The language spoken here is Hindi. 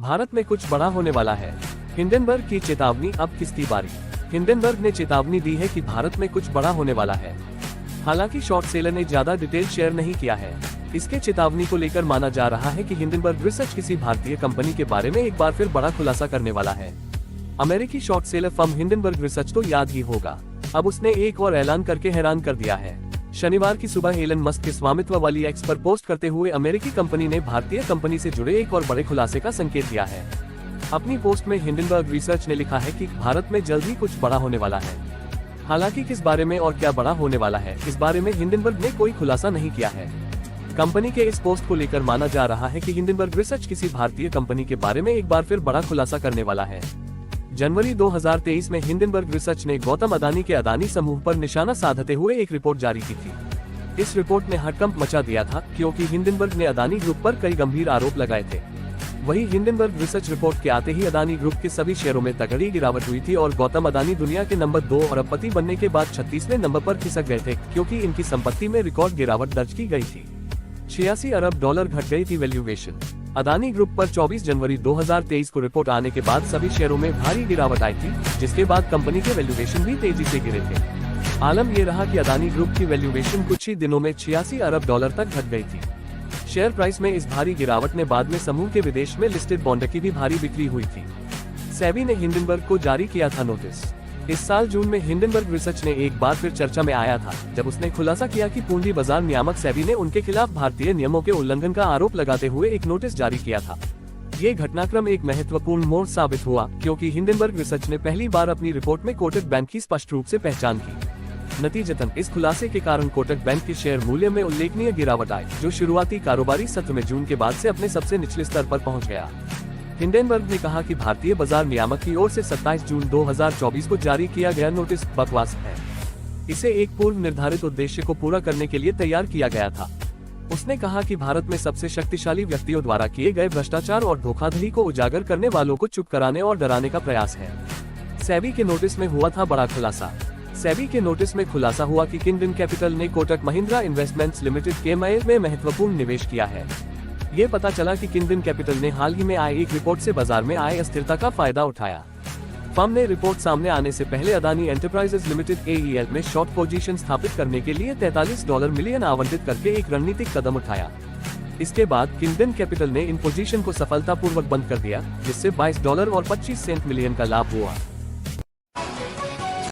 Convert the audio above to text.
भारत में कुछ बड़ा होने वाला है। हिंडनबर्ग की चेतावनी, अब किसकी बारी। हिंडनबर्ग ने चेतावनी दी है कि भारत में कुछ बड़ा होने वाला है। हालांकि शॉर्ट सेलर ने ज्यादा डिटेल शेयर नहीं किया है। इसके चेतावनी को लेकर माना जा रहा है कि हिंडनबर्ग रिसर्च किसी भारतीय कंपनी के बारे में एक बार फिर बड़ा खुलासा करने वाला है। अमेरिकी short seller firm Hindenburg research तो याद ही होगा, अब उसने एक और ऐलान करके हैरान कर दिया है। शनिवार की सुबह एलन मस्क के स्वामित्व वाली एक्स पर पोस्ट करते हुए अमेरिकी कंपनी ने भारतीय कंपनी से जुड़े एक और बड़े खुलासे का संकेत दिया है। अपनी पोस्ट में हिंडनबर्ग रिसर्च ने लिखा है कि भारत में जल्द ही कुछ बड़ा होने वाला है। हालांकि किस बारे में और क्या बड़ा होने वाला है, इस बारे में हिंडनबर्ग ने कोई खुलासा नहीं किया है। कंपनी के इस पोस्ट को लेकर माना जा रहा है कि हिंडनबर्ग रिसर्च किसी भारतीय कंपनी के बारे में एक बार फिर बड़ा खुलासा करने वाला है। जनवरी 2023 में हिंडनबर्ग रिसर्च ने गौतम अदानी के अदानी समूह पर निशाना साधते हुए एक रिपोर्ट जारी की थी। इस रिपोर्ट ने हड़कंप मचा दिया था क्योंकि हिंडनबर्ग ने अदानी ग्रुप पर कई गंभीर आरोप लगाए थे। वहीं हिंडनबर्ग रिसर्च रिपोर्ट के आते ही अदानी ग्रुप के सभी शेयरों में तगड़ी गिरावट हुई थी और गौतम अदानी दुनिया के नंबर 2 अरबपति बनने के बाद 36वें नंबर पर खिसक गए थे क्योंकि इनकी संपत्ति में रिकॉर्ड गिरावट दर्ज की गई थी। $86 अरब घट गई थी वैल्यूएशन। अदानी ग्रुप पर 24 जनवरी 2023 को रिपोर्ट आने के बाद सभी शेयरों में भारी गिरावट आई थी, जिसके बाद कंपनी के वैल्यूएशन भी तेजी से गिरे थे। आलम ये रहा कि अदानी ग्रुप की वैल्यूएशन कुछ ही दिनों में $86 अरब तक घट गई थी। शेयर प्राइस में इस भारी गिरावट ने बाद में समूह के विदेश में लिस्टेड बॉन्ड की भी भारी बिक्री हुई थी। सेबी ने हिंडनबर्ग को जारी किया था नोटिस। इस साल जून में हिंडनबर्ग रिसर्च ने एक बार फिर चर्चा में आया था जब उसने खुलासा किया कि पूंजी बाजार नियामक सेबी ने उनके खिलाफ भारतीय नियमों के उल्लंघन का आरोप लगाते हुए एक नोटिस जारी किया था। ये घटनाक्रम एक महत्वपूर्ण मोड़ साबित हुआ क्योंकि हिंडनबर्ग रिसर्च ने पहली बार अपनी रिपोर्ट में कोटक बैंक की स्पष्ट रूप से पहचान की। नतीजतन इस खुलासे के कारण कोटक बैंक के शेयर मूल्य में उल्लेखनीय गिरावट आई, जो शुरुआती कारोबारी सत्र में जून के बाद से अपने सबसे निचले स्तर पर पहुंच गया। हिंडनबर्ग ने कहा कि भारतीय बाजार नियामक की ओर से 27 जून 2024 को जारी किया गया नोटिस बकवास है। इसे एक पूर्व निर्धारित उद्देश्य को पूरा करने के लिए तैयार किया गया था। उसने कहा कि भारत में सबसे शक्तिशाली व्यक्तियों द्वारा किए गए भ्रष्टाचार और धोखाधड़ी को उजागर करने वालों को चुप कराने और डराने का प्रयास है। सेबी के नोटिस में हुआ था बड़ा खुलासा। सेबी के नोटिस में खुलासा हुआ कि किंगडन कैपिटल ने Kotak Mahindra investments limited KMI में महत्वपूर्ण निवेश किया है। ये पता चला कि किंगडन कैपिटल ने हाल ही में आई एक रिपोर्ट से बाजार में आए अस्थिरता का फायदा उठाया। फर्म ने रिपोर्ट सामने आने से पहले अदानी एंटरप्राइजेज लिमिटेड AEL में शॉर्ट पोजीशन स्थापित करने के लिए $43 मिलियन आवंटित करके एक रणनीतिक कदम उठाया। इसके बाद किंगडन कैपिटल ने इन पोजीशन को सफलतापूर्वक बंद कर दिया, जिससे $22 और 25 सेंट मिलियन का लाभ हुआ।